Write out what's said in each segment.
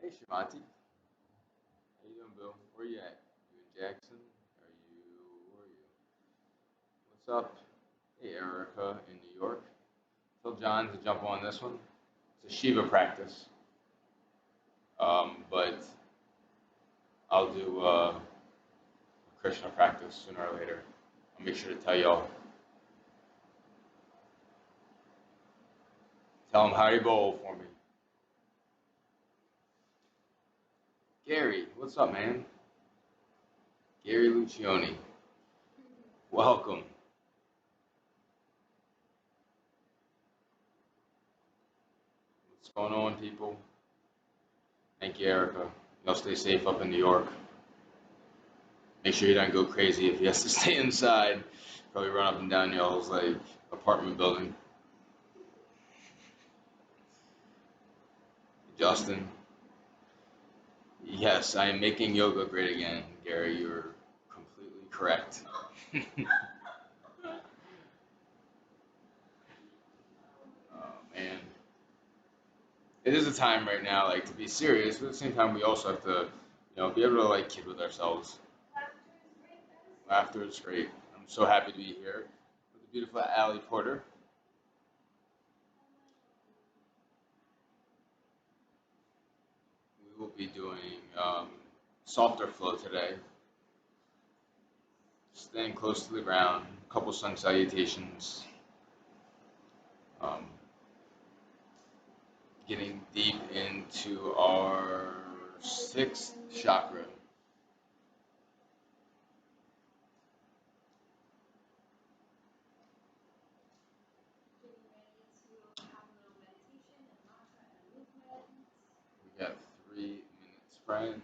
Hey Shivanti, how you doing, Bill? Where you at? You in Jackson? Where are you? What's up? Hey Erica in New York. Tell John to jump on this one. It's a Shiva practice, but I'll do a Krishna practice sooner or later. I'll make sure to tell y'all. Tell him Hari Bol for me. Gary, what's up, man? Gary Lucioni, welcome. What's going on, people? Thank you, Erica. Y'all stay safe up in New York. Make sure you don't go crazy if he has to stay inside. Probably run up and down y'all's like apartment building. Justin. Yes, I am making yoga great again, Gary. You're completely correct. Oh man. It is a time right now, like to be serious, but at the same time we also have to, be able to like kid with ourselves. Laughter is great. I'm so happy to be here with the beautiful Allie Porter. We will be doing softer flow today. Staying close to the ground, a couple sun salutations. Um, Getting deep into our sixth chakra. We got 3 minutes, friends.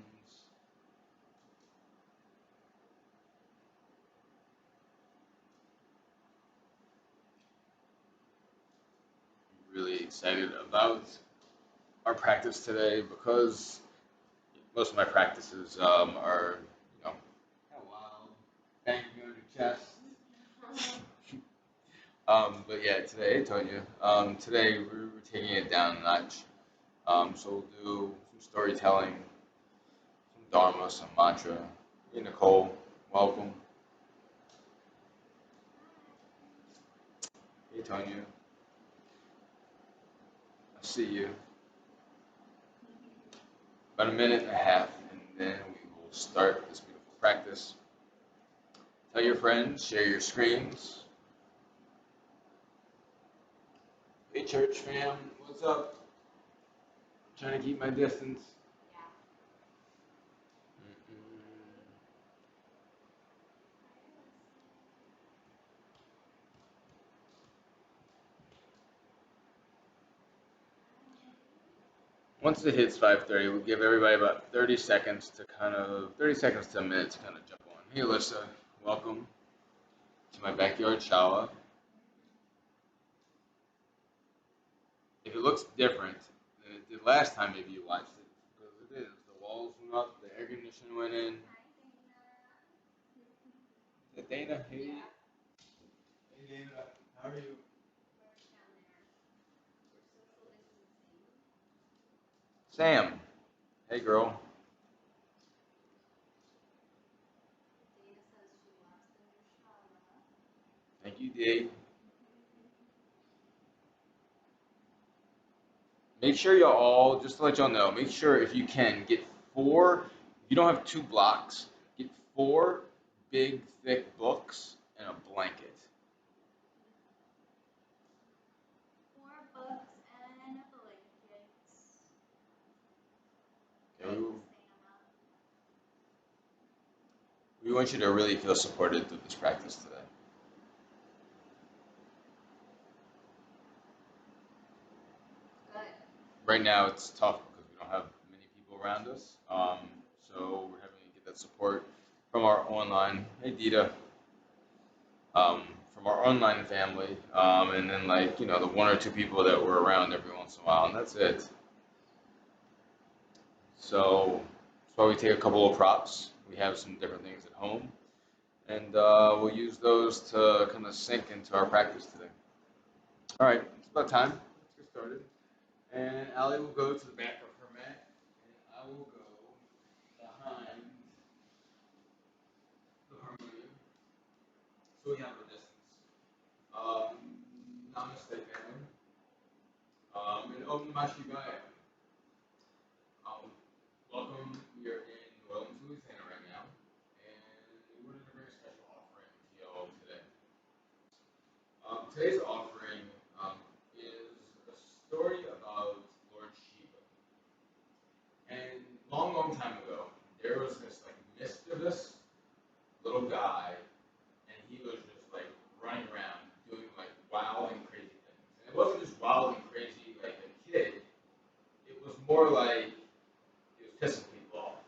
I'm really excited about our practice today because most of my practices are, kind of wild, banging you on your chest. But yeah, today, Tonya, today we're taking it down a notch. So we'll do some storytelling, some dharma, some mantra. Hey, Nicole, welcome. Hey, Tonya, I see you. About a minute and a half, and then we will start this beautiful practice. Tell your friends, share your screens. Hey, church fam, what's up? I'm trying to keep my distance. Once it hits 5:30, we'll give everybody about 30 seconds to 30 seconds to a minute to kind of jump on. Hey, Alyssa, welcome to my backyard shower. If it looks different than it did last time, maybe you watched it, because it is. The walls went up, the air conditioning went in. Is that Dana? Hey. Hey, Dana. How are you? Sam. Hey, girl. Thank you, Dee. Make sure y'all all, just to let y'all know, make sure if you can get 4, if you don't have 2 blocks, get 4 big, thick books and a blanket. 4 books and a blanket. Okay, we want you to really feel supported through this practice today. Right now it's tough because we don't have many people around us. So we're having to get that support from our online, hey Dita, from our online family, and then the 1 or 2 people that were around every once in a while, and that's it. So that's why we take a couple of props. We have some different things at home, and we'll use those to kind of sink into our practice today. All right, it's about time. Let's get started. And Allie will go to the back of her mat, and will go behind the harmonium so we have a distance. Namaste, family. And Om Namah Shivaya. Welcome. We are in New Orleans, Louisiana right now, and we wanted a very special offering to y'all today. Today's offering is a story about Lord Shiva. And long time ago, there was this like mischievous little guy, and he was just like running around doing like wild and crazy things. And it wasn't just wild and crazy like a kid. It was more like he was pissing people off.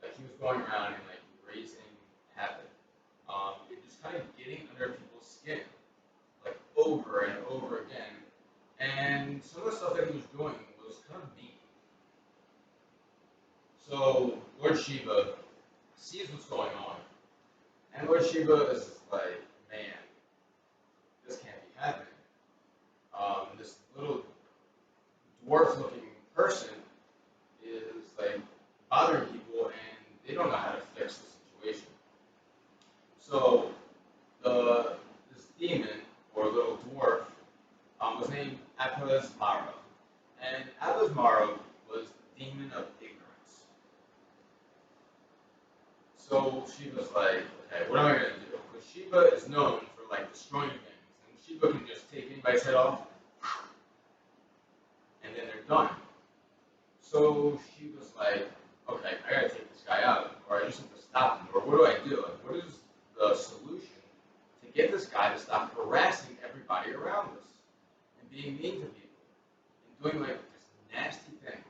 Like he was going around and like raising havoc. And just kind of getting under people's skin, like over and over again. And some of the stuff that he was doing was kind of mean. So Lord Shiva sees what's going on. And Lord Shiva is like, man, this can't be happening. This little dwarf-looking person is like bothering people, and they don't know how to fix the situation. So this demon or little dwarf was named Apasmara, and Apasmara was the demon of ignorance. So Shiva's like, okay, what am I going to do? Because Shiva is known for like destroying things, and Shiva can just take anybody's head off, and then they're done. So Shiva's like, okay, I got to take this guy out, or I just have to stop him, or what do I do? Like, what is the solution to get this guy to stop harassing everybody around us and being mean to people and doing like just nasty things?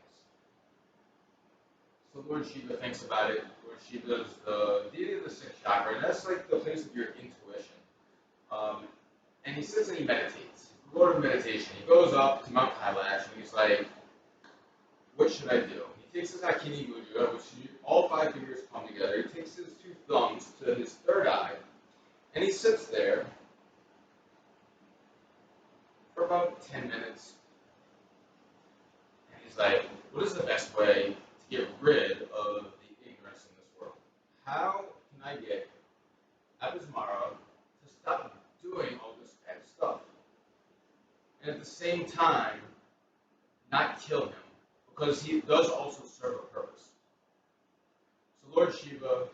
So Lord Shiva thinks about it. Lord Shiva is the deity of the sixth chakra, and that's like the place of your intuition. And he sits and he meditates. The Lord of meditation. He goes up to Mount Kailash and he's like, what should I do? He takes his Akini Mudra, which all 5 fingers come together. He takes his 2 thumbs to his third eye, and he sits there for about 10 minutes. And he's like, what is the best way to get rid of the ignorance in this world? How can I get Apasmara to stop doing all this bad stuff? And at the same time, not kill him, because he does also serve a purpose. So Lord Shiva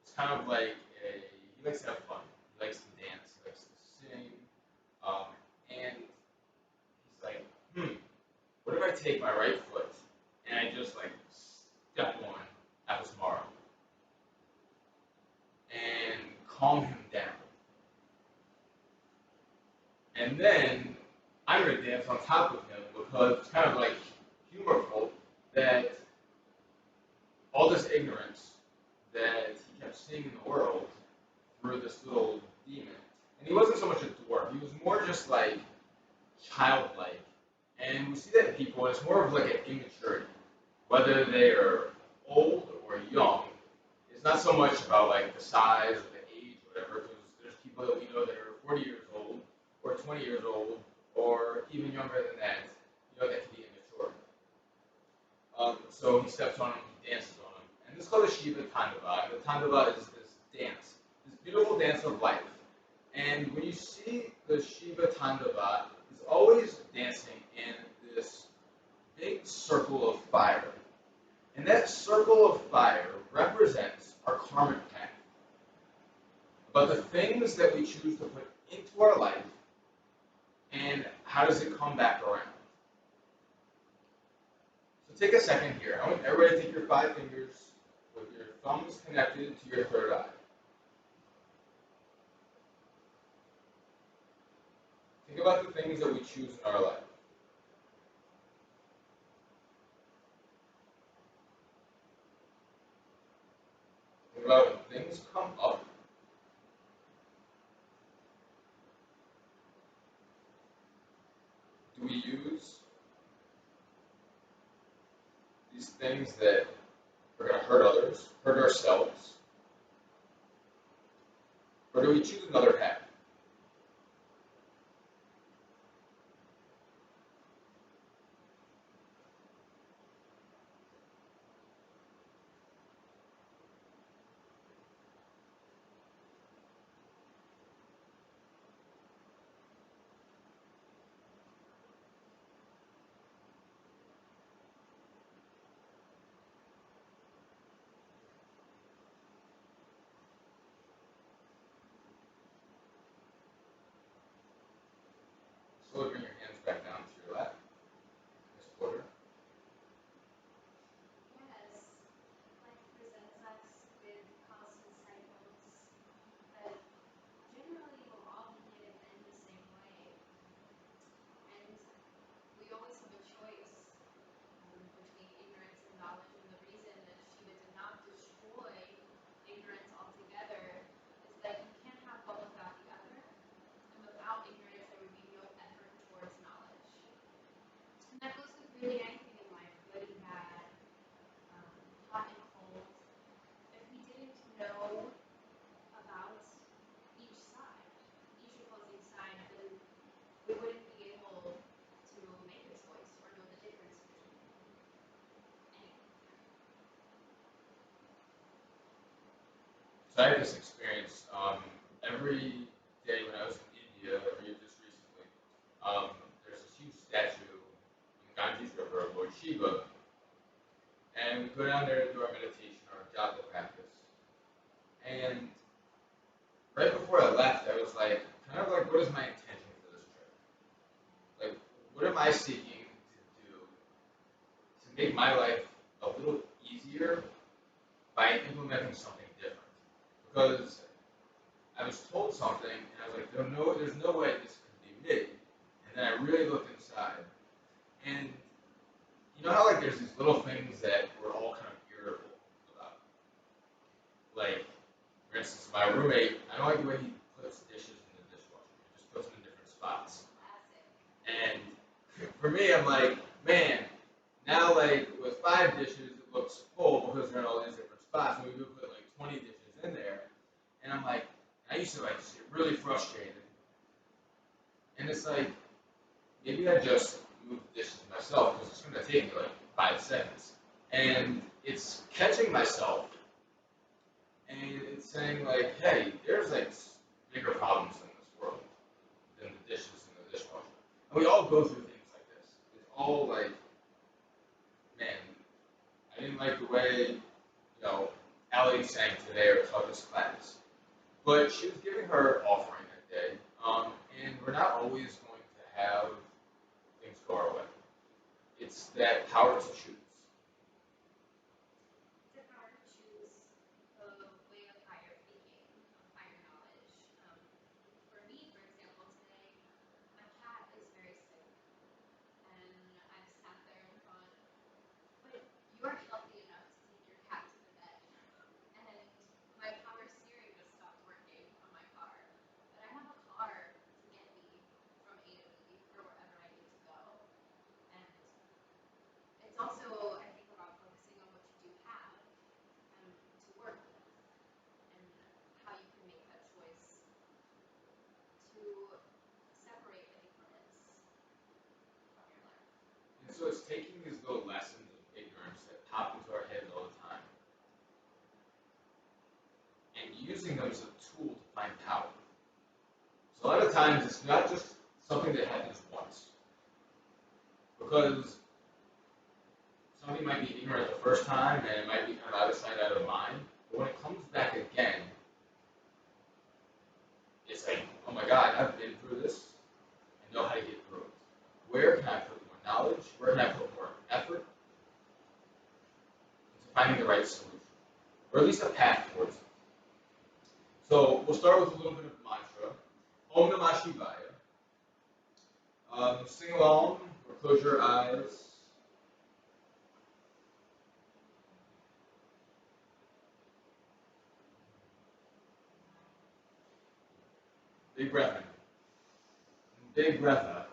is kind of like he likes to have fun. He likes to dance. He likes to sing. And he's like, what if I take my right foot and I just like step on Apasmara and calm him down? And then I'm going to dance on top of him, because it's kind of like humorful that all this ignorance that he kept seeing in the world through this little demon. And he wasn't so much a dwarf, he was more just like childlike. And we see that in people, and it's more of like an immaturity. Whether they are old or young, it's not so much about like the size or the age or whatever, because there's people that we know that are 40 years old or 20 years old or even younger than that, that can be immature. So he steps on him, he dances on him. And this is called the Shiva Tandava. And the Tandava is this dance, this beautiful dance of life. And when you see the Shiva Tandava, it's always dancing in this big circle of fire. And that circle of fire represents our karmic path. But the things that we choose to put into our life, and how does it come back around? So take a second here. I want everybody to take your 5 fingers with your thumbs connected to your third eye. Think about the things that we choose in our life. Think about when things come up. Do we use these things that are going to hurt others, hurt ourselves? Or do we choose another path? So I had this experience every day when I was in India, or even just recently. There's this huge statue in the Ganges River of Lord Shiva, and we go down there to do our meditation or our japa practice. And right before I left, I was like, kind of like, what is my intention for this trip? Like, what am I seeking to do to make my life a little easier by implementing something different? Because I was told something, and I was like, there's no way this could be me. And then I really looked inside, and you know how like there's these little things that we're all kind of irritable about. Like, for instance, my roommate, I don't like the way he puts dishes in the dishwasher. He just puts them in different spots. And for me, I'm like, man, now like with 5 dishes, it looks full because they're in all these different spots. And we would put like 20 dishes in there, and I'm like, I used to like just get really frustrated. And it's like, maybe I just move the dishes myself because it's going to take me like 5 seconds. And it's catching myself, and it's saying like, hey, there's like bigger problems in this world than the dishes in the dishwasher. And we all go through things like this. It's all like, man, I didn't like the way, Allie sang today or taught this class. But she was giving her offering that day, and we're not always going to have things go our way. It's that power to choose. The power to choose a way of higher thinking, of higher knowledge. For me, for example, today, my cat is very sick, and I've sat there and thought, but you're healthy enough to take your cat to the vet. And my power steering just stopped working on my car. But I have a car to get me from A to B or wherever I need to go. And it's also, I think, about focusing on what you do have to work with and how you can make that choice to separate the ignorance from your life. And so it's taking these little lessons of ignorance that pop into our heads all the time and using them as a tool to find power. So a lot of times it's not just something that happens once. Because something might be ignorant the first time and it might be kind of out of sight, out of mind. But when it comes back again, it's like, oh my God, I've been through this. I know how to get through it. Where can I put more knowledge? Where can I put more effort into finding the right solution? Or at least a path towards it. So we'll start with a little bit of mantra. Om Namah Shivaya. Sing along or close your eyes. Big breath in. Big breath out.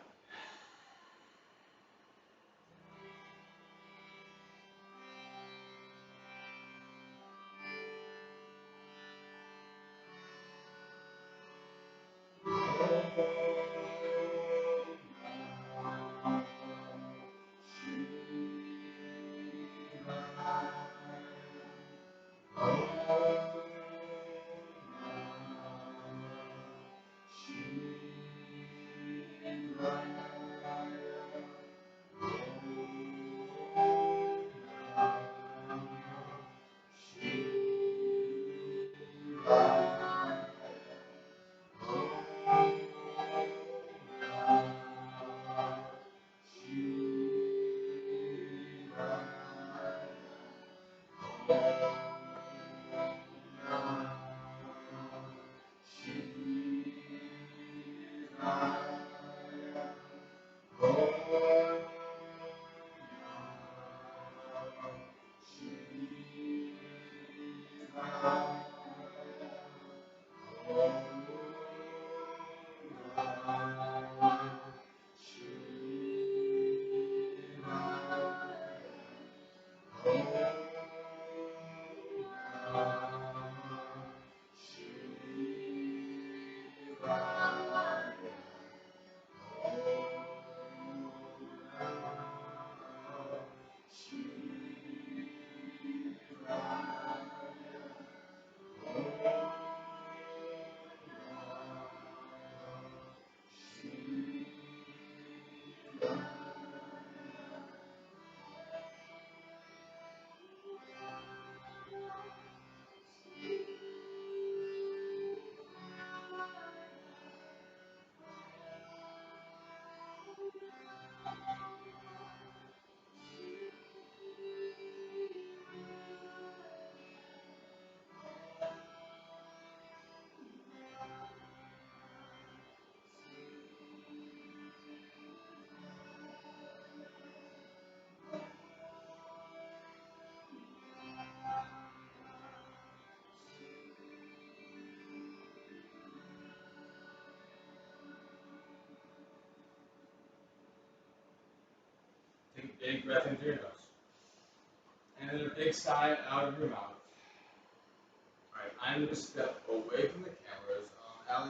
big breath into your nose. And then a big sigh out of your mouth. Alright, I'm going to step away from the cameras. I'll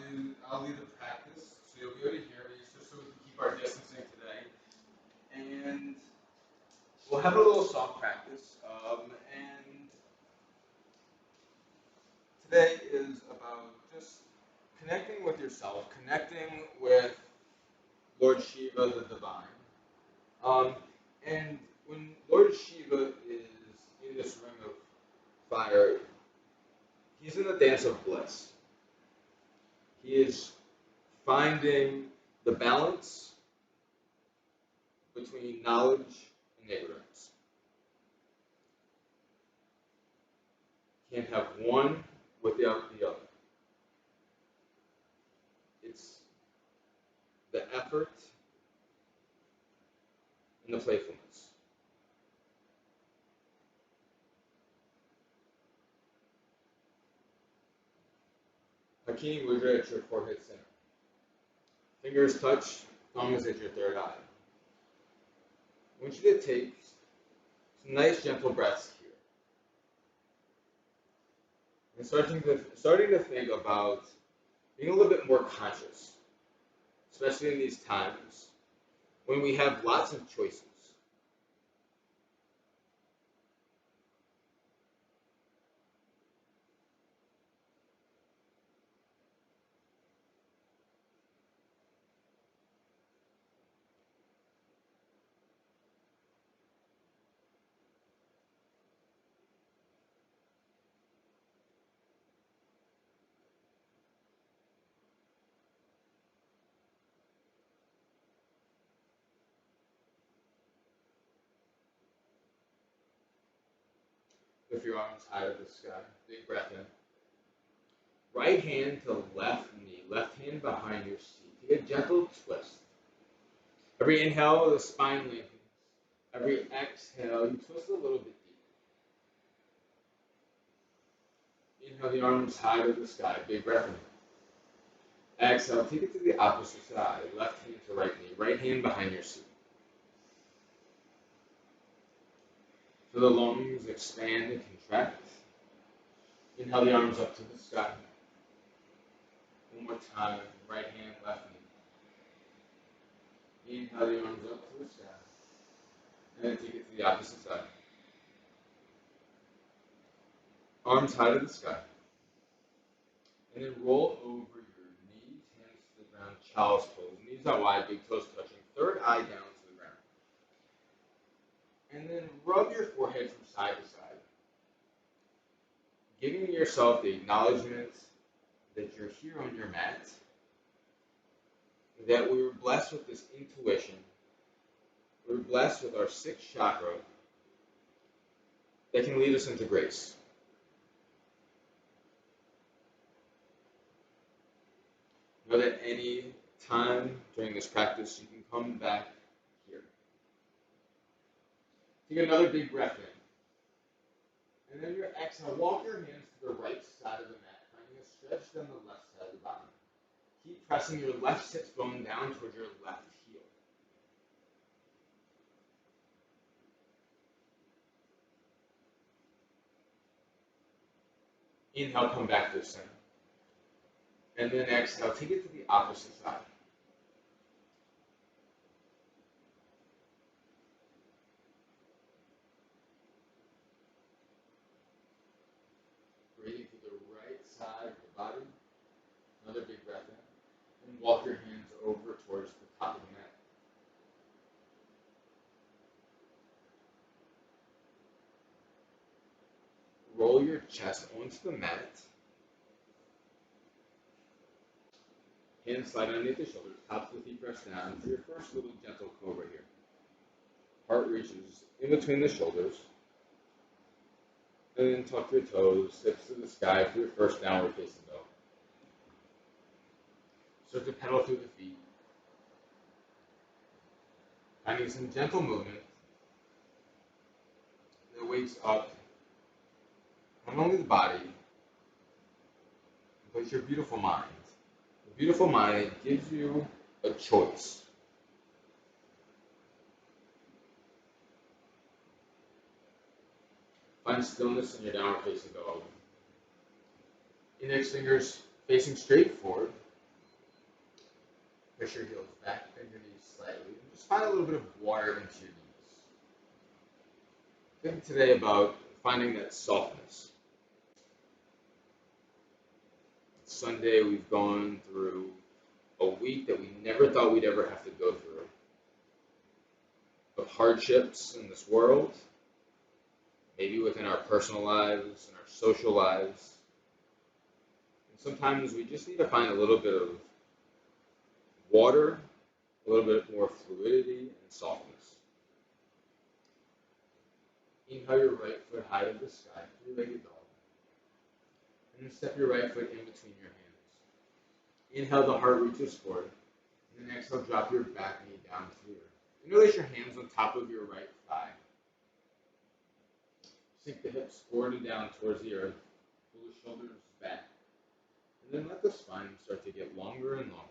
lead the practice so you'll be able to hear me, just so we can keep our distancing today. And we'll have a little soft practice. And today is about just connecting with yourself, connecting with Lord Shiva, the divine. And when Lord Shiva is in this ring of fire, he's in the dance of bliss. He is finding the balance between knowledge and ignorance. Can't have one without the other. It's the effort and the playfulness. Hakini Mudra at your forehead center. Fingers touch, thumb is at your third eye. I want you to take some nice gentle breaths here. And starting to think about being a little bit more conscious, especially in these times when we have lots of choices. Lift your arms high to the sky. Big breath in. Right hand to left knee, left hand behind your seat. Take a gentle twist. Every inhale, the spine lengthens. Every exhale, you twist a little bit deeper. Inhale the arms high to the sky. Big breath in. Exhale, take it to the opposite side. Left hand to right knee, right hand behind your seat. So the lungs expand and contract. Inhale the arms up to the sky. One more time, right hand, left knee. Inhale the arms up to the sky. And then take it to the opposite side. Arms high to the sky. And then roll over your knees, hands to the ground, child's pose. Knees out wide, big toes touching. Third eye down to the ground. And then rub your forehead from side to side. Giving yourself the acknowledgement that you're here on your mat, that we were blessed with this intuition, we were blessed with our sixth chakra that can lead us into grace. Know that any time during this practice you can come back here. Take another big breath in. And then your exhale, walk your hands to the right side of the mat, finding a stretch down the left side of the body. Keep pressing your left sits bone down towards your left heel. Inhale, come back to the center. And then exhale, take it to the opposite side. Breathing to the right side of the body. Another big breath in. And walk your hands over towards the top of the mat. Roll your chest onto the mat. Hands slide underneath the shoulders, tops of the feet press down for your first little gentle cobra here. Heart reaches in between the shoulders. And then tuck your toes, hips to the sky for your first downward facing dog. Start to pedal through the feet. Finding some gentle movement that wakes up not only the body, but your beautiful mind. The beautiful mind gives you a choice. Find stillness in your downward facing dog. Index fingers facing straight forward. Push your heels back, bend your knees slightly, and just find a little bit of water into your knees. Think today about finding that softness. Sunday, we've gone through a week that we never thought we'd ever have to go through. Of hardships in this world, maybe within our personal lives and our social lives. And sometimes we just need to find a little bit of water, a little bit more fluidity and softness. Inhale your right foot high to the sky, three-legged dog. And then step your right foot in between your hands. Inhale, the heart reaches forward. And then exhale, drop your back knee down to the earth. Interlace your hands on top of your right thigh. Sink the hips forward and down towards the earth. Pull the shoulders back. And then let the spine start to get longer and longer.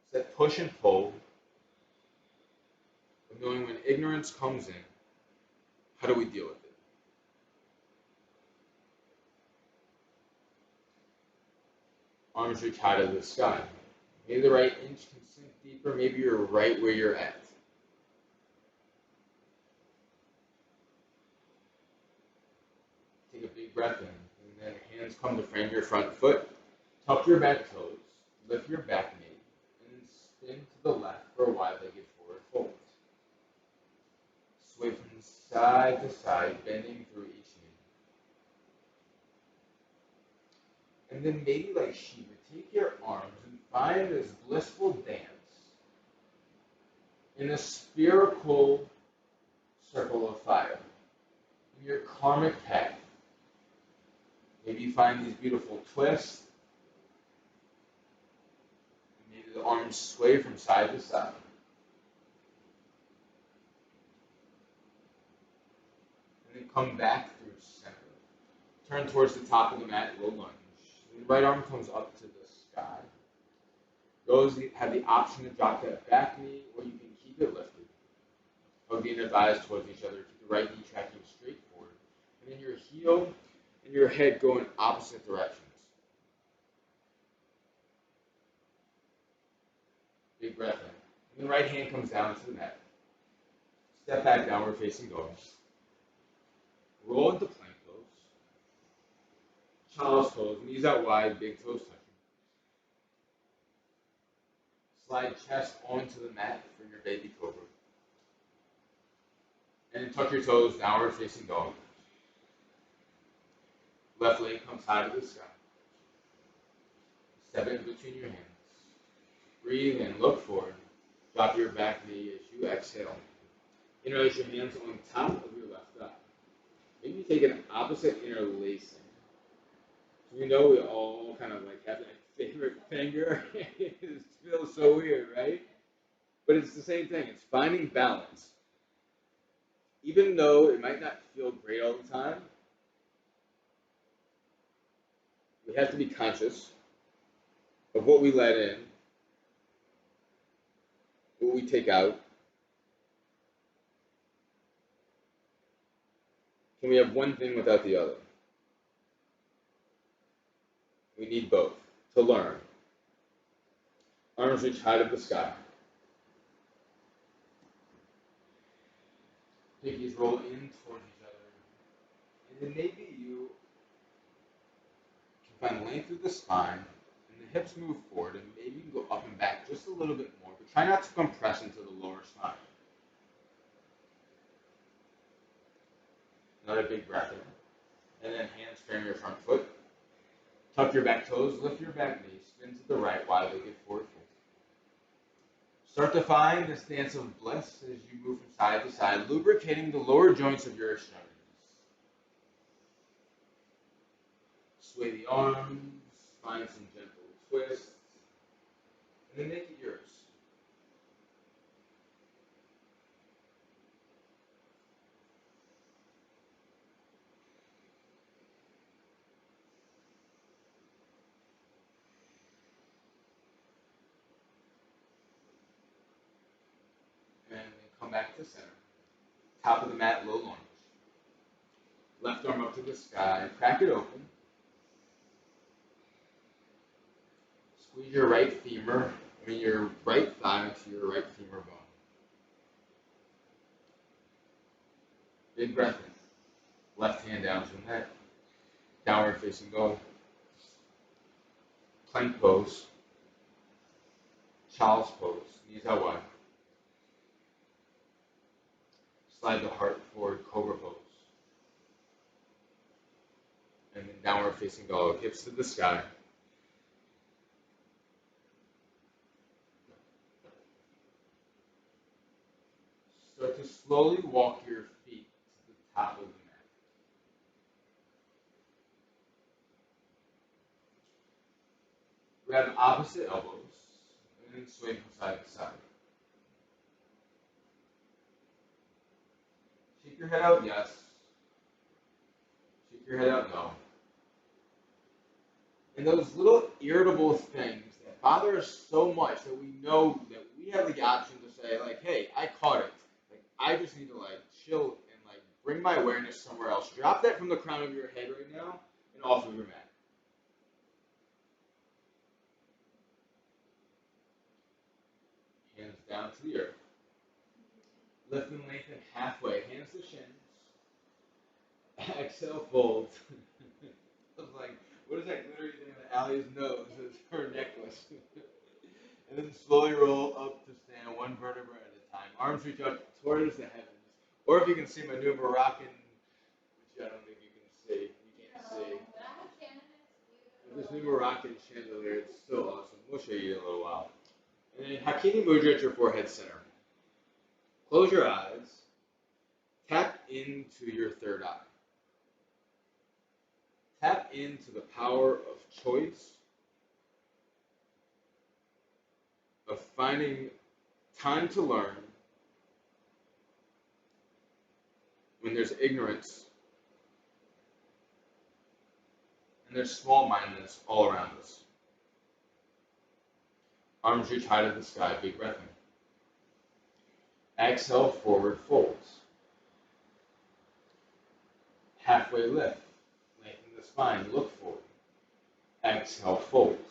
It's that push and pull of knowing when ignorance comes in, how do we deal with it? Arms reach high to the sky. Maybe the right inch can sink deeper. Maybe you're right where you're at. Take a big breath in. And then hands come to frame your front foot. Tuck your back toes. Lift your back knee. And then spin to the left for a wide-legged forward fold. Sway from side to side, bending through each knee. And then maybe like Shiva, take your arms and find this blissful dance in a spherical circle of fire, in your karmic path. Maybe you find these beautiful twists. Maybe the arms sway from side to side. And then come back through center. Turn towards the top of the mat, low lunge. And the right arm comes up to the sky. Those have the option to drop that back knee, or you can keep it lifted. Hug the inner thighs towards each other. Keep the right knee tracking straight forward. And then your heel and your head go in opposite directions. Big breath in. And the right hand comes down to the mat. Step back, downward facing dog. Roll into plank pose. Child's pose. Knees out wide, big toes touching. Slide chest onto the mat for your baby cobra. And then tuck your toes, downward facing dog. Left leg comes high to the sky. Step in between your hands. Breathe and look forward. Drop your back knee as you exhale. Interlace your hands on top of your left thigh. Maybe take an opposite interlacing. So we know we all kind of like have that favorite finger. It feels so weird, right? But it's the same thing. It's finding balance. Even though it might not feel great all the time, we have to be conscious of what we let in, what we take out. Can we have one thing without the other? We need both to learn. Arms reach high to the sky. Pinkies roll in towards each other. And then maybe you can find length through the spine, and the hips move forward, and maybe you can go up and back just a little bit more, but try not to compress into the lower spine. Another big breath in. And then hands frame your front foot. Tuck your back toes, lift your back knee, spin to the right, wide-legged forward fold. Start to find this dance of bliss as you move from side to side, lubricating the lower joints of your extremities. Sway the arms, find some gentle twists, and then make it yours. And then come back to center. Top of the mat, low lunge. Left arm up to the sky. Crack it open. Squeeze your right your right thigh into your right femur bone. Big breath in. Left hand down to the mat. Downward facing dog. Plank pose. Child's pose. Knees out wide. Slide the heart forward, cobra pose. And then downward facing dog. Hips to the sky. Start to slowly walk your feet to the top of the mat. Grab opposite elbows and then sway from side to side. Shake your head out, yes. Shake your head out, no. And those little irritable things that bother us so much that we know that we have the option to say, like, hey, I caught it. Like, I just need to, like, chill and, like, bring my awareness somewhere else. Drop that from the crown of your head right now and off of your mat. Hands down to the earth. Lift and lengthen halfway. Hands to shins. Exhale, fold. I was like, what is that glittery thing on Allie's nose? It's her necklace. And then slowly roll up to stand one vertebra at a time. Arms reach up towards the heavens. Or if you can see my new Moroccan, which I don't think you can see. You can't see. This new Moroccan chandelier, it's so awesome. We'll show you in a little while. And then Hakini Mudra at your forehead center. Close your eyes. Tap into your third eye. Tap into the power of choice, of finding time to learn when there's ignorance and there's small-mindedness all around us. Arms reach high to the sky, big breath in. Exhale, forward folds. Halfway lift. Lengthen the spine, look forward. Exhale, folds.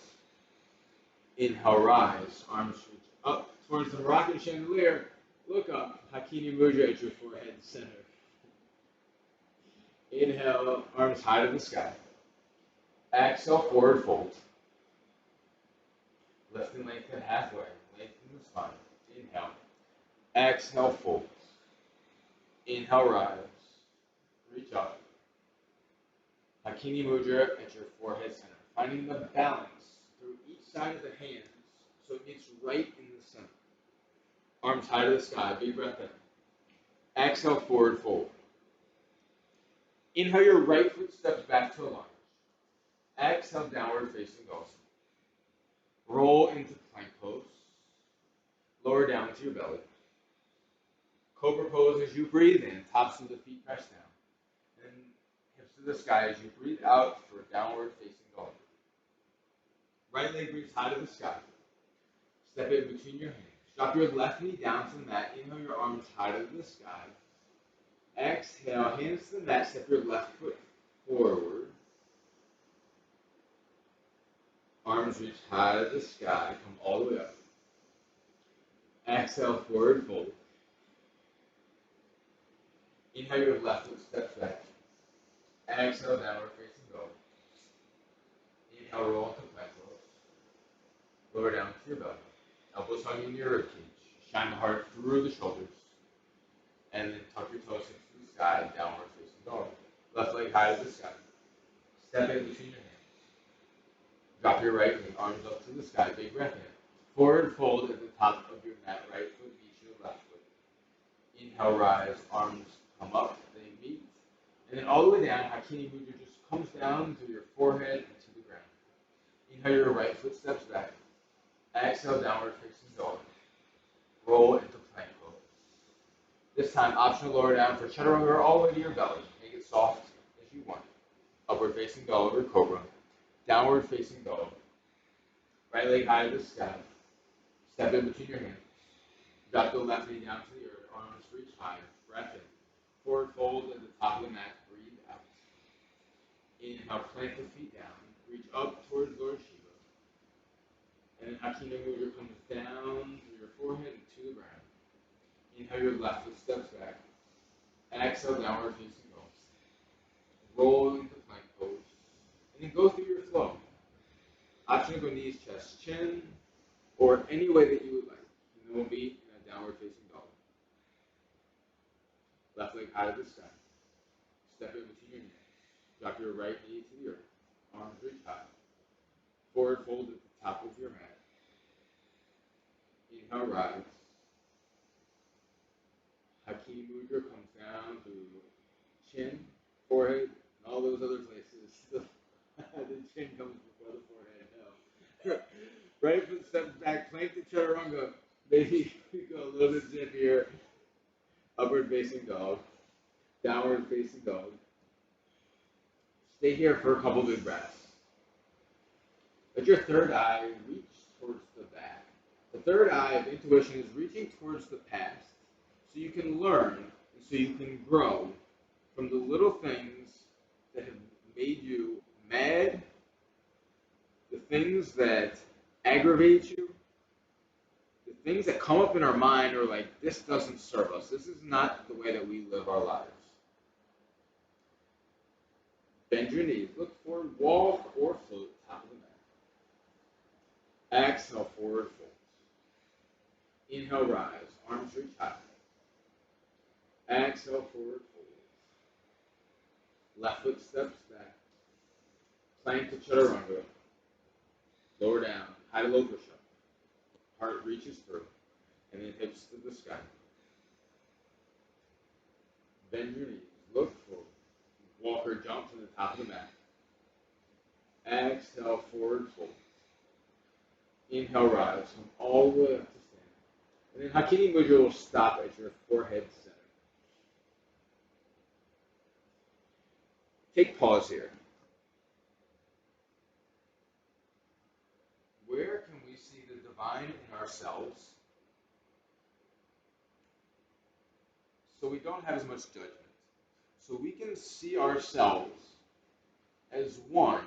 Inhale, rise. Arms reach up towards the Moroccan chandelier. Look up. Hakini Mudra at your forehead center. Inhale, arms high to the sky. Exhale, forward fold. Lift and lengthen halfway. Lengthen the spine. Inhale. Exhale, fold. Inhale, rise. Reach up. Hakini Mudra at your forehead center. Finding the balance through each side of the hands so it gets right in the center. Arms high to the sky. Big breath in. Exhale, forward fold. Inhale, your right foot steps back to a lunge. Exhale, downward facing dog. Roll into plank pose. Lower down to your belly. Cobra pose as you breathe in. Tops of the feet press down. And hips to the sky as you breathe out for downward facing dog. Right leg reaches high to the sky. Step it between your hands. Drop your left knee down to the mat. Inhale, your arms high to the sky. Exhale, hands to the mat. Step your left foot forward. Arms reach high to the sky. Come all the way up. Exhale, forward fold. Inhale, your left foot steps back. Exhale, downward facing dog. Inhale, roll into plank pose. Lower down to your belly. Elbows hugging your rib cage. Shine the heart through the shoulders. And then tuck your toes into the sky, downward facing dog. Left leg high to the sky. Step in between your hands. Drop your right knee, arms up to the sky, big breath in. Forward fold at the top of your mat, right foot meets your left foot. Inhale, rise, arms come up, they meet. And then all the way down, Hakini Mudra just comes down to your forehead and to the ground. Inhale, your right foot steps back. Exhale, downward facing dog. Roll into plank pose. This time, optional lower down for chaturanga all the way to your belly. Make it soft as you want. Upward facing dog or cobra. Downward facing dog. Right leg high to the sky. Step in between your hands. Drop the left knee down to the earth. Arms reach high. Breath in. Forward fold at the top of the mat. Breathe out. Inhale, plant the feet down. Reach up towards Lord Shiva. And then Hakina Mudra comes down through your forehead and to the ground. Inhale, your left foot steps back. Exhale, downward facing dog. Roll into plank pose. And then go through your flow. Option to go knees, chest, chin, or any way that you would like. And then we'll meet in a downward facing dog. Left leg high to the sky. Step in between your knees. Drop your right knee to the earth. Arms reach high. Forward fold at the top of your mat. Inhale, rise. Hakini Mudra comes down through chin, forehead, and all those other places. The chin comes before the forehead. No. Right foot steps back, plank to chaturanga. Maybe we go a little bit zippier. Upward facing dog. Downward facing dog. Stay here for a couple big breaths. Let your third eye reach towards the back. The third eye of intuition is reaching towards the past so you can learn and so you can grow from the little things that have made you mad, the things that aggravate you, the things that come up in our mind are like, this doesn't serve us. This is not the way that we live our lives. Bend your knees. Look forward, walk or float top of the mat. Exhale, forward fold. Inhale, rise. Arms reach high. Exhale, forward fold. Left foot steps back. Plank to chaturanga. Lower down. High to low push-up. Heart reaches through. And then hips to the sky. Bend your knees. Look forward. Walk or jump to the top of the mat. Exhale, forward fold. Inhale, rise. Come all the way up to stand. And then Hakini Mudra will stop at your forehead center. Take pause here. Where can we see the divine in ourselves so we don't have as much judgment? So we can see ourselves as one.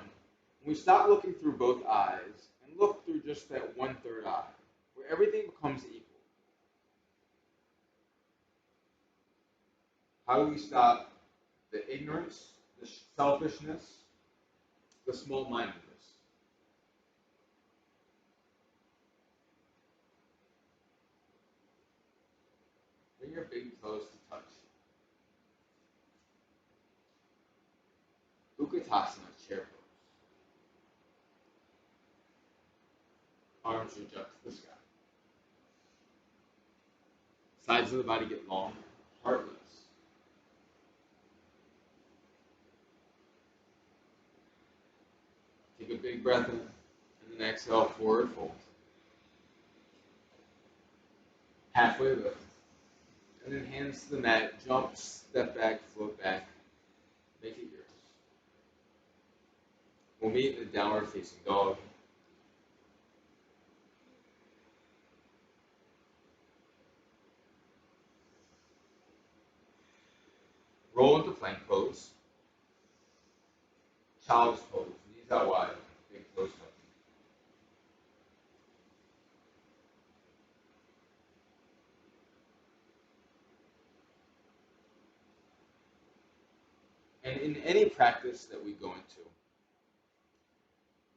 We stop looking through both eyes and look through just that one third eye, where everything becomes equal. How do we stop the ignorance, the selfishness, the small-mindedness? Bring your big toes to touch. Utkatasana, chair pose. Arms reach up to the sky. Sides of the body get long, heart lifts. Take a big breath in, and then exhale, forward fold. Halfway lift. And then hands to the mat, jump, step back, float back. Make it yours. We'll meet in the downward facing dog. Roll into plank pose. Child's pose. Knees out wide. Big toes touching. And in any practice that we go into,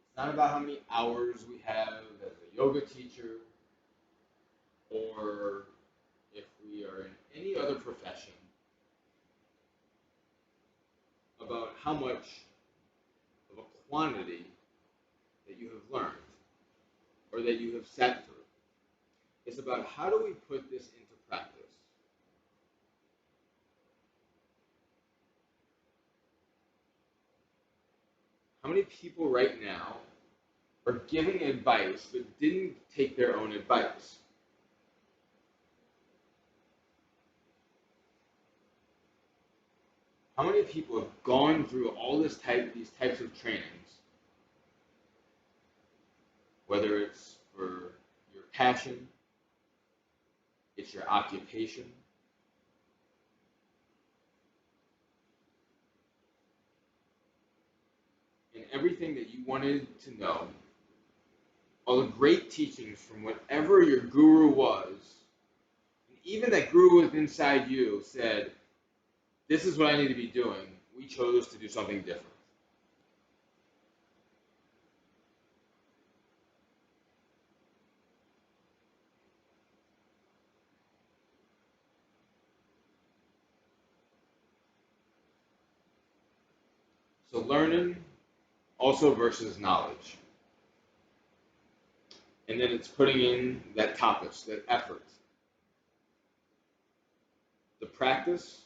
it's not about how many hours we have as a yoga teacher, or if we are in any other profession, about how much of a quantity that you have learned or that you have sat through. It's about how do we put this into practice. How many people right now are giving advice but didn't take their own advice? How many people have gone through all these types of trainings, whether it's for your passion, it's your occupation, everything that you wanted to know, all the great teachings from whatever your guru was, and even that guru was inside you said, this is what I need to be doing, we chose to do something different. So learning also versus knowledge. And then it's putting in that tapas, that effort. The practice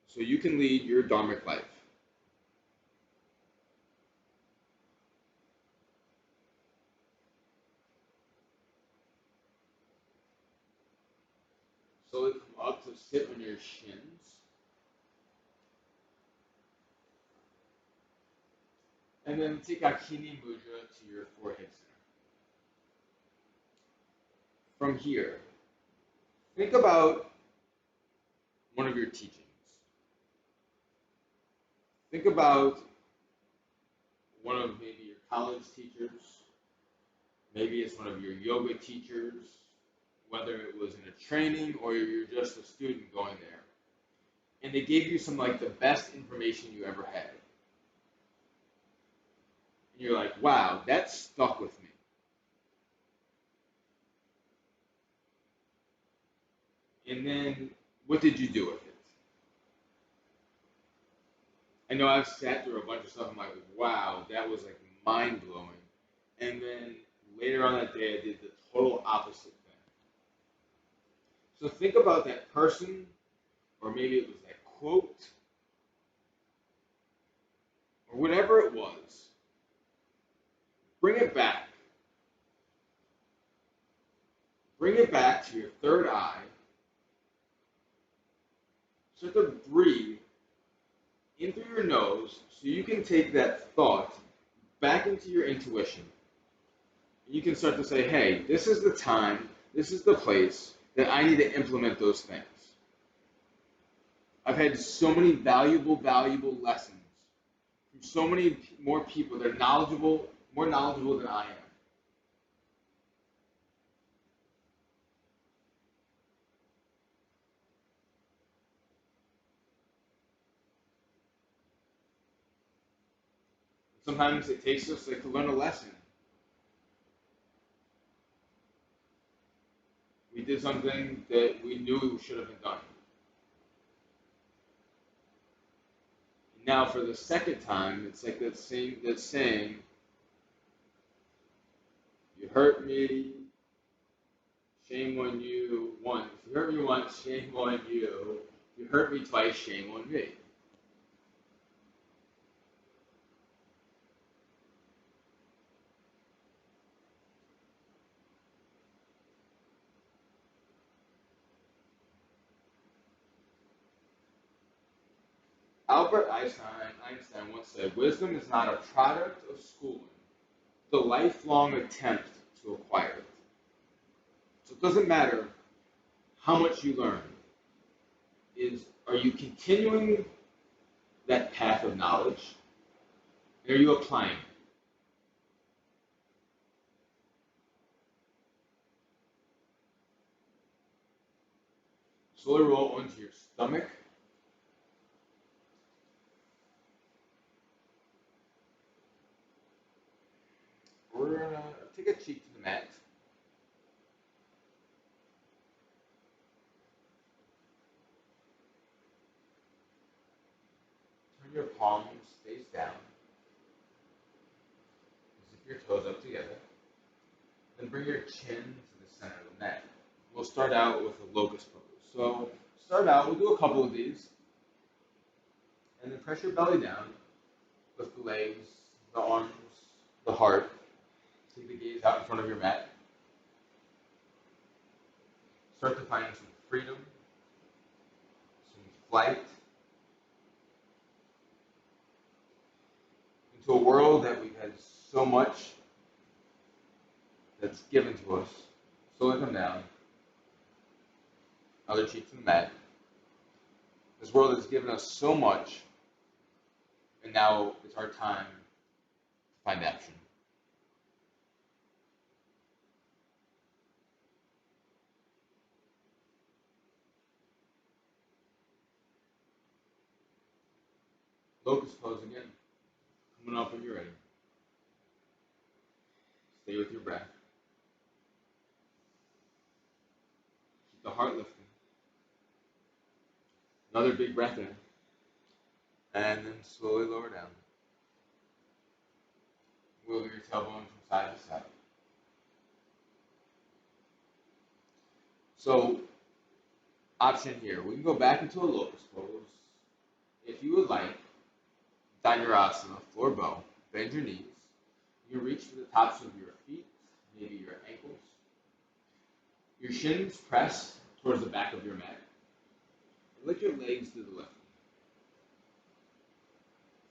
so you can lead your dharmic life. Slowly come up to sit on your shins. And then take Akini Mudra to your forehead center. From here, think about one of your teachings. Think about one of maybe your college teachers. Maybe it's one of your yoga teachers, whether it was in a training or you're just a student going there. And they gave you some like the best information you ever had. And you're like, wow, that stuck with me. And then what did you do with it? I know I've sat through a bunch of stuff. I'm like, wow, that was like mind blowing. And then later on that day, I did the total opposite thing. So think about that person, or maybe it was that quote, or whatever it was. Bring it back. Bring it back to your third eye. Start to breathe in through your nose so you can take that thought back into your intuition. You can start to say, hey, this is the time, this is the place that I need to implement those things. I've had so many valuable lessons from so many more people that are knowledgeable, more knowledgeable than I am. Sometimes it takes us like to learn a lesson. We did something that we knew should have been done. Now for the second time, it's like that saying, you hurt me, shame on you once. If you hurt me once, shame on you. If you hurt me twice, shame on me. Albert Einstein once said, wisdom is not a product of schooling, the lifelong attempt to acquire it. So it doesn't matter how much you learn. Are you continuing that path of knowledge? And are you applying it? Slowly roll onto your stomach. We're going to take a cheek to the mat. Turn your palms face down, as if your toes up together. Then bring your chin to the center of the mat. We'll start out with a locust pose. So start out, we'll do a couple of these. And then press your belly down. Lift the legs, the arms, the heart. Take the gaze out in front of your mat. Start to find some freedom, some flight, into a world that we've had so much that's given to us. Slowly come down. Other cheek to the mat. This world has given us so much, and now it's our time Find action. Locust pose again. Coming up when you're ready. Stay with your breath. Keep the heart lifting. Another big breath in. And then slowly lower down. Wiggle your tailbone from side to side. So, option here. We can go back into a locust pose. If you would like, dhanurasana, floor bow, bend your knees. You reach for the tops of your feet, maybe your ankles. Your shins press towards the back of your mat. And lift your legs to the left.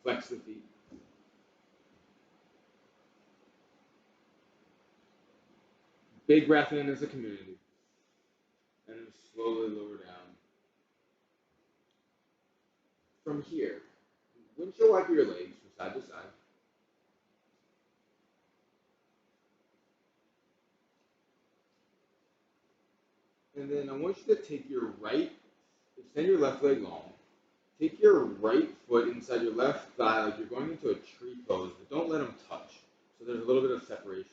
Flex the feet. Big breath in as a community. And then slowly lower down. From here, windshield wiper your legs from side to side. And then I want you to take your extend your left leg long. Take your right foot inside your left thigh like you're going into a tree pose, but don't let them touch. So there's a little bit of separation.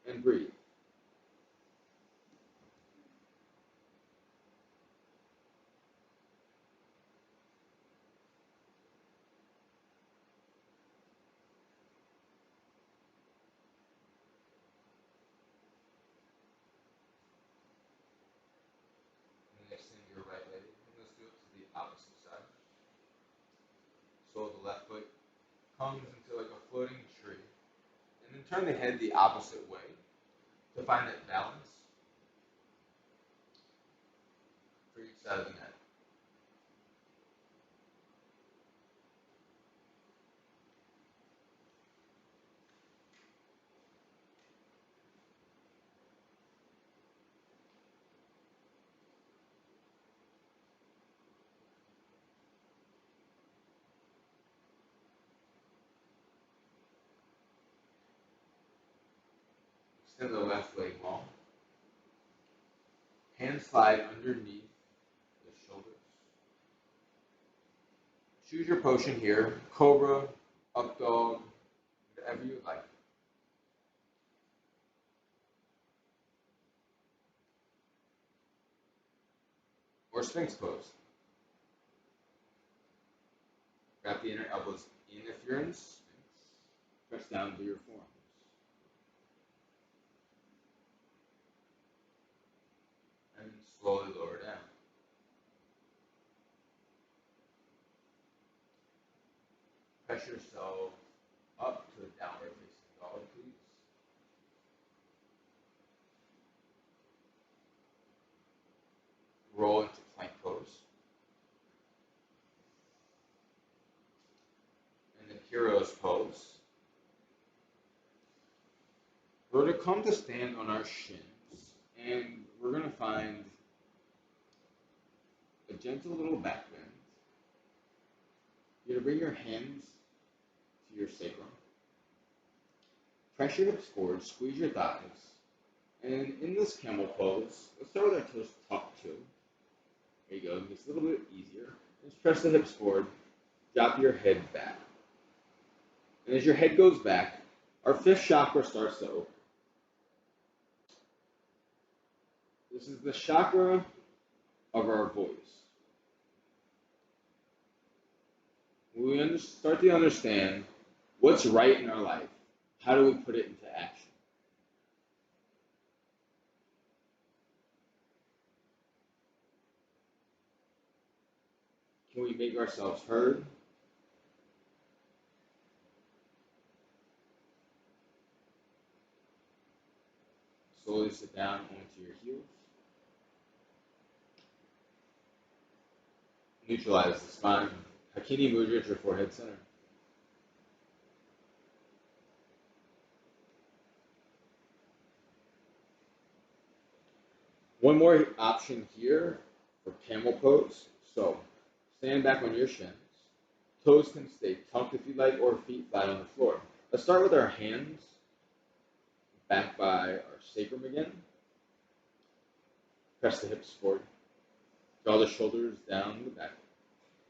And breathe. And then extend your right leg. And let's do it to the opposite side. So the left foot comes into like a floating tree. And then turn the head the opposite way to find that balance for each side of the neck. Extend the left leg long. Hands slide underneath the shoulders. Choose your position here, cobra, up dog, whatever you like. Or sphinx pose. Wrap the inner elbows in if you're in sphinx. Press down to your forearms. And slowly lower down. Press yourself up to a downward facing dog, please. Roll into plank pose. And then hero's pose. We're going to come to stand on our shins, and we're going to find a gentle little back bend. You're going to bring your hands to your sacrum. Press your hips forward, squeeze your thighs. And in this camel pose, let's start with our toes tucked too. There you go, it makes it a little bit easier. Just press the hips forward, drop your head back. And as your head goes back, our fifth chakra starts to open. This is the chakra of our voice. When we start to understand what's right in our life, how do we put it into action? Can we make ourselves heard? Slowly sit down onto your heels. Neutralize the spine. Hakini mudra at your forehead center. One more option here for camel pose. So stand back on your shins, Toes can stay tucked if you like, or feet flat on the floor. Let's start with our hands back by our sacrum again. Press the hips forward. Draw the shoulders down the back.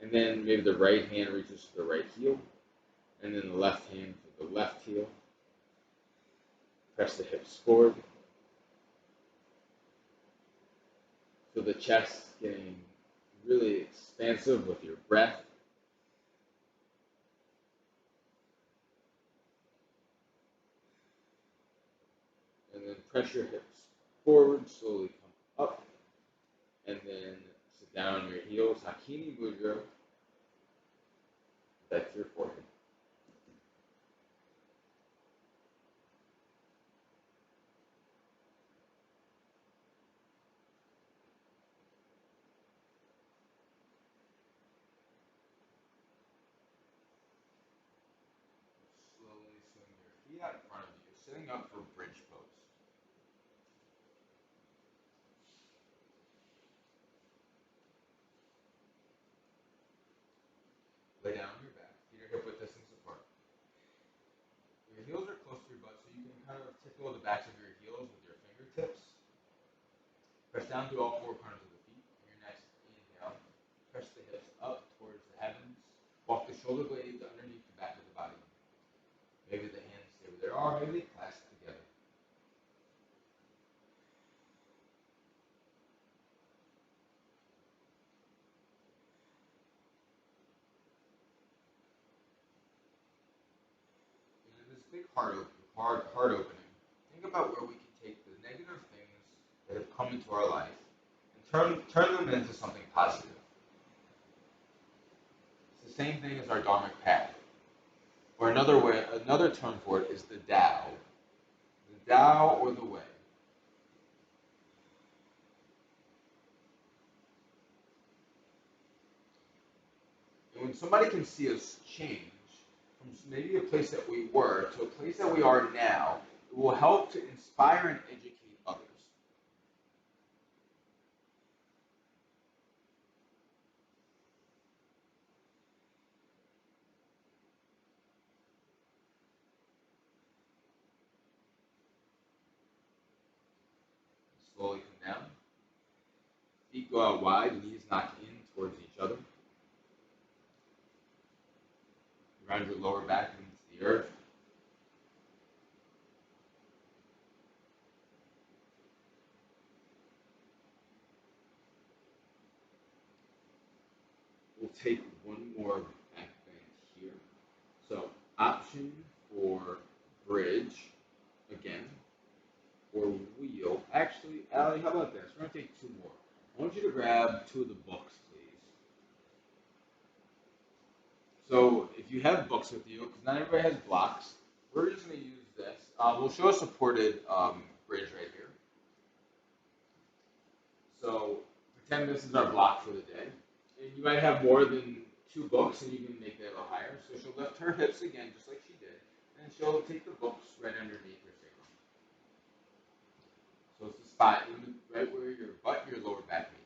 And then maybe the right hand reaches to the right heel. And then the left hand to the left heel. Press the hips forward. Feel the chest getting really expansive with your breath. And then press your hips forward, slowly come up. And then sit down on your heels. Hakini Mudra. Back to your forehead. Slowly swing your feet out in front of you, sitting up for bridge pose. Lay down on your back, feet are hip width distance apart. Your heels are close to your butt, so you can kind of tickle the backs of your heels with your fingertips. Press down through all four corners of the feet. On your next inhale, press the hips up towards the heavens. Walk the shoulder blades underneath the back of the body. Maybe the hands stay where they are, maybe they clasp together. And in this big heart opening, think about where we can take the negative things that have come into our life and turn them into something positive. It's the same thing as our dharmic path. Or another term for it is the Tao. The Tao or the way. And when somebody can see us change from maybe a place that we were to a place that we are now, it will help to inspire and educate others. Slowly come down. Feet go out wide, knees knock in towards each other. Ground your lower back into the earth. We'll take one more back bend here. So option for bridge again, or wheel. Actually, Allie, how about this? We're going to take two more. I want you to grab two of the books, please. So if you have books with you, because not everybody has blocks, we're just going to use this. We'll show a supported bridge right here. So pretend this is our block for the day. And you might have more than two books, and you can make that a little higher. So she'll lift her hips again, just like she did. And she'll take the books right underneath her sacrum. So it's the spot right where your butt and your lower back meet.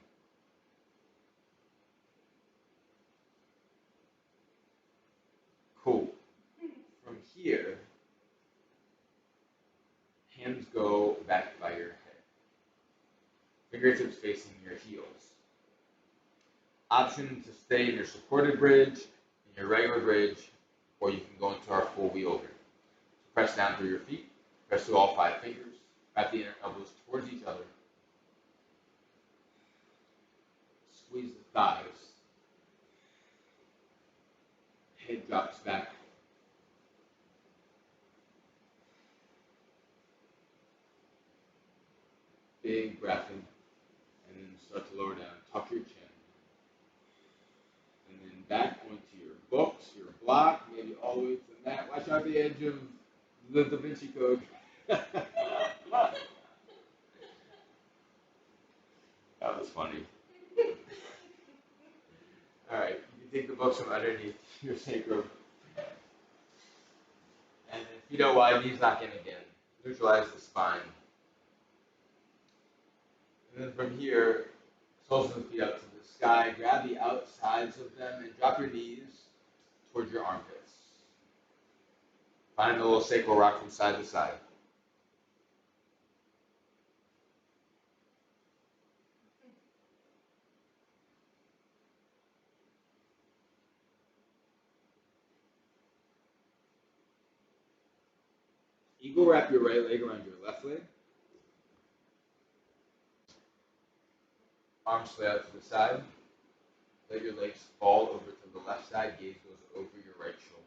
Cool. From here, hands go back by your head. Fingertips facing your heels. Option to stay in your supported bridge, in your regular bridge, or you can go into our full wheel bridge. Press down through your feet. Press through all 5 fingers. Wrap the inner elbows towards each other. Squeeze the thighs. Head drops back. Big breath in. And then start to lower down. Tuck your chin. And then back onto your books, your block, maybe all the way to the mat. Watch out the edge of the Da Vinci Code. That was funny. All right, you can take the books from underneath your sacrum. And then feet out wide, knees knock in again. Neutralize the spine. And then from here, soles of the feet up to the sky. Grab the outsides of them and drop your knees towards your armpits. Find a little sacral rock from side to side. Eagle wrap your right leg around your left leg. Arms sway out to the side. Let your legs fall over to the left side. Gaze goes over your right shoulder.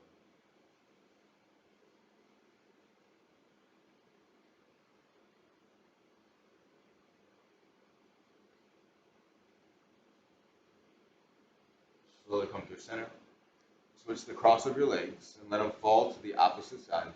Slowly come through center. Switch the cross of your legs and let them fall to the opposite side.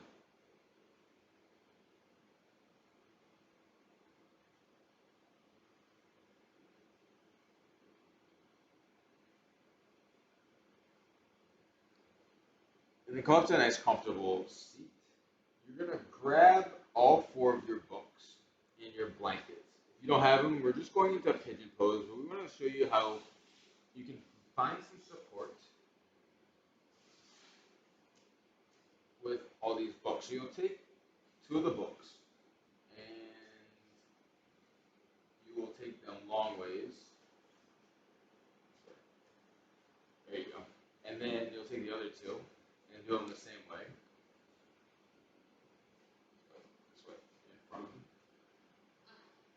And then come up to a nice comfortable seat. You're going to grab all four of your books and your blankets. If you don't have them, we're just going into a pigeon pose, but we want to show you how you can find some support with all these books. So you'll take two of the books and you will take them long ways. There you go. And then you'll take the other two and do them the same way. This way, in front of them.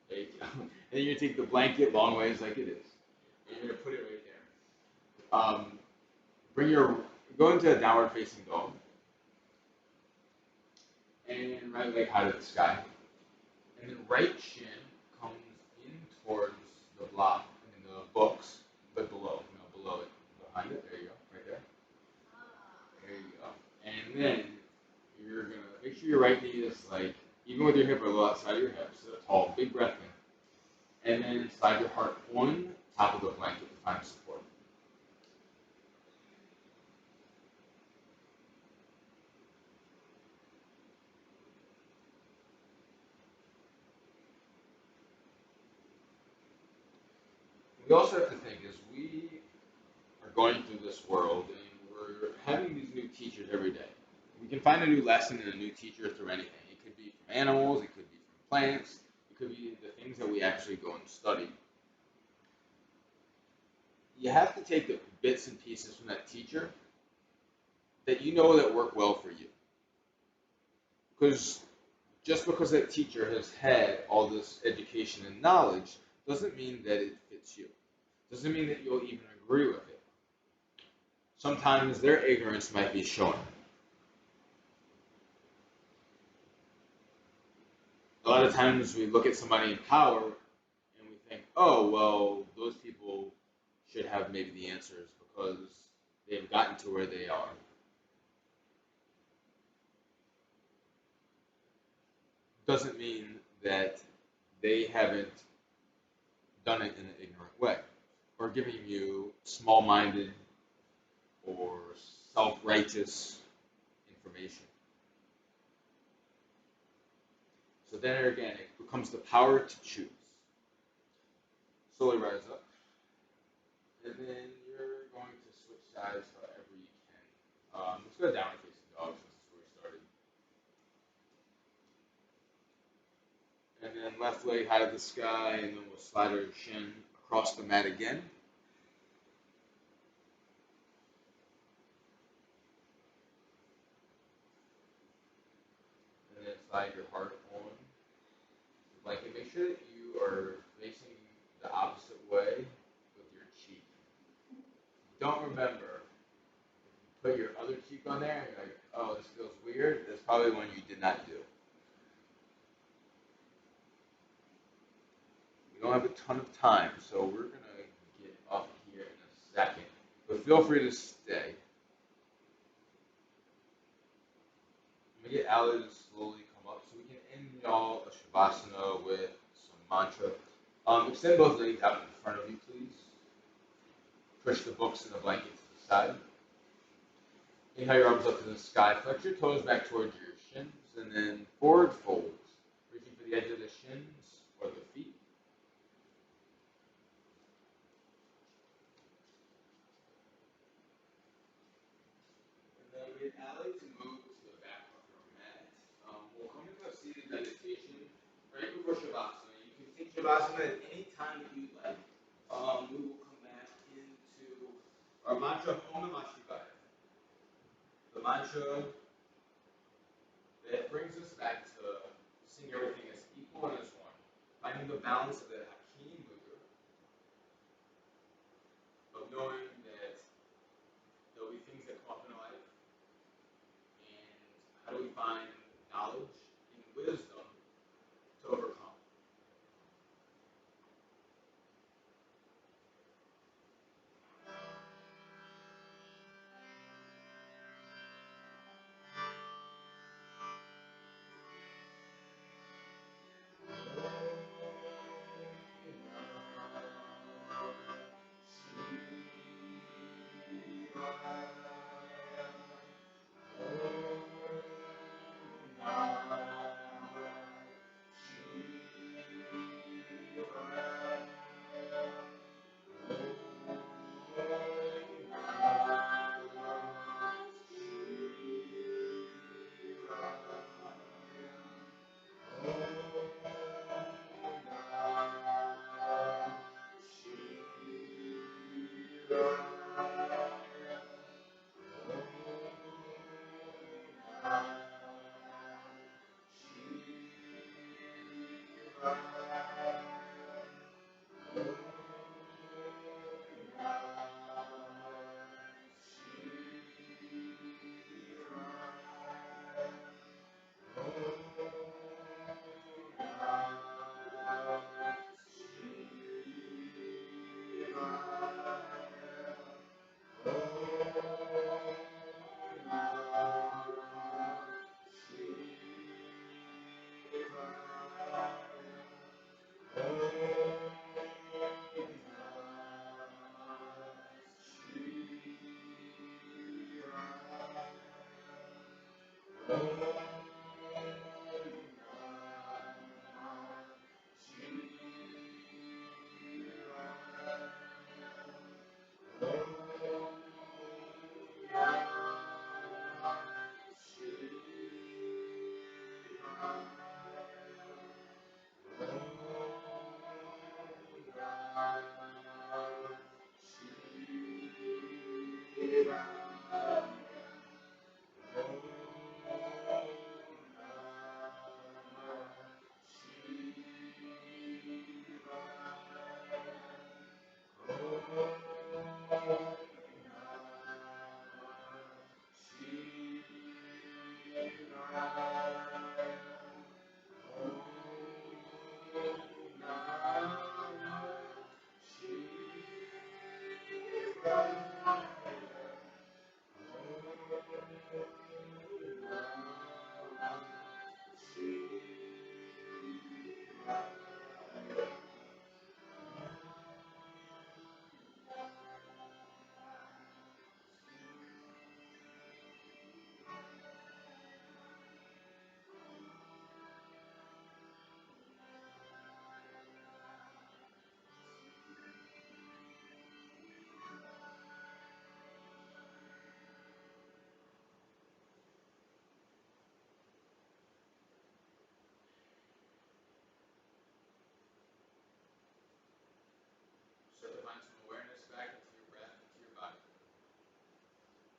There you go. And then you're going to take the blanket long ways like it is. And you're going to put it right there. Go into a downward facing dog. And right leg high to the sky. And then right shin comes in towards the block, the books, but below it, behind it. There you go, right there. There you go. And then you're gonna make sure your right knee is like, even with your hip a little outside of your hips, so tall, big breath in. And then slide your heart on top of the blanket to find support. We also have to think as we are going through this world and we're having these new teachers every day. We can find a new lesson and a new teacher through anything. It could be from animals, it could be from plants, it could be the things that we actually go and study. You have to take the bits and pieces from that teacher that you know that work well for you. Because just because that teacher has had all this education and knowledge doesn't mean that it fits you. Doesn't mean that you'll even agree with it. Sometimes their ignorance might be shown. A lot of times we look at somebody in power and we think, oh, well, those people should have maybe the answers because they've gotten to where they are. Doesn't mean that they haven't done it in an ignorant way or giving you small-minded or self-righteous information. So then again, it becomes the power to choose. Slowly rise up. And then you're going to switch sides however you can. Let's go down facing dog since that's where we started. And then left leg high to the sky, and then we'll slide our shin across the mat again. And then slide your heart on the blanket. Make sure that you are facing the opposite way with your cheek. Don't remember, put your other cheek on there and you're like, oh, this feels weird. That's probably one you did not do. We don't have a ton of time, so we're going to get up here in a second. But feel free to stay. I'm going to get Allie to slowly come up so we can end y'all a Shavasana with some mantra. Extend both legs out in front of you, please. Push the books and the blanket to the side. Inhale your arms up to the sky. Flex your toes back towards your shins, and then forward folds. Reaching for the edge of the shins or the feet. get Allie to move to the back of your mat. We'll come into a seated meditation right before Shavasana. You can take Shavasana at any time that you'd like. We will come back into our mantra, Om Namah Shivaya. The mantra that brings us back to seeing everything as equal and as one. Finding the balance of the Hakini Mudra, of knowing that there'll be things that come up in life, and how do we find knowledge and wisdom to overcome. Start to find some awareness back into your breath, into your body.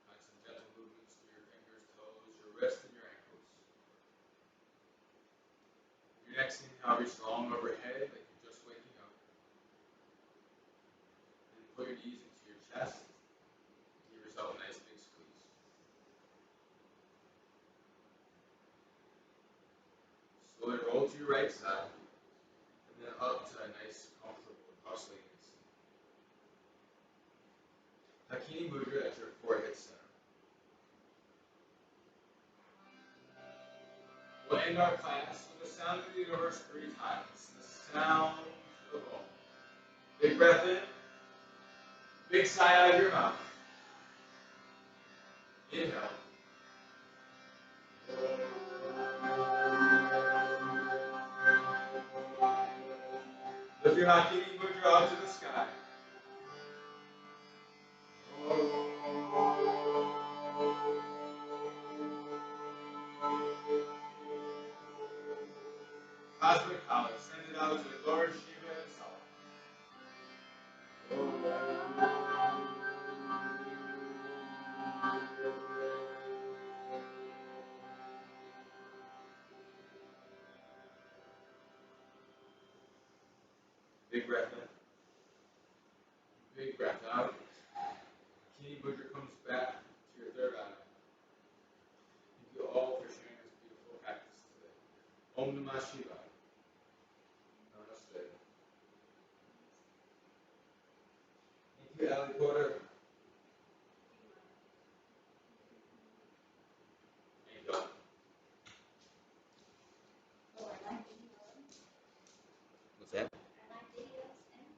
Find some gentle movements through your fingers, toes, your wrists, and your ankles. Your next inhale, reach long overhead like you're just waking up. And pull your knees into your chest. Give yourself a nice big squeeze. Slowly roll to your right side, and then up to a nice, comfortable cross-legged seat. Hakini Mudra at your forehead center. We'll end our class with the sound of the universe 3 times. The sound of Om. Big breath in. Big sigh out of your mouth. Inhale. Lift your Hakini Mudra up to the sky. cosmic college. Send it out to Lord Shiva himself. Big breath in. Big breath out. Kini Mudra comes back to your third eye. Thank you all for sharing this beautiful practice today. Om Namah Shivaya. Namaste. Thank you, Allie Porter.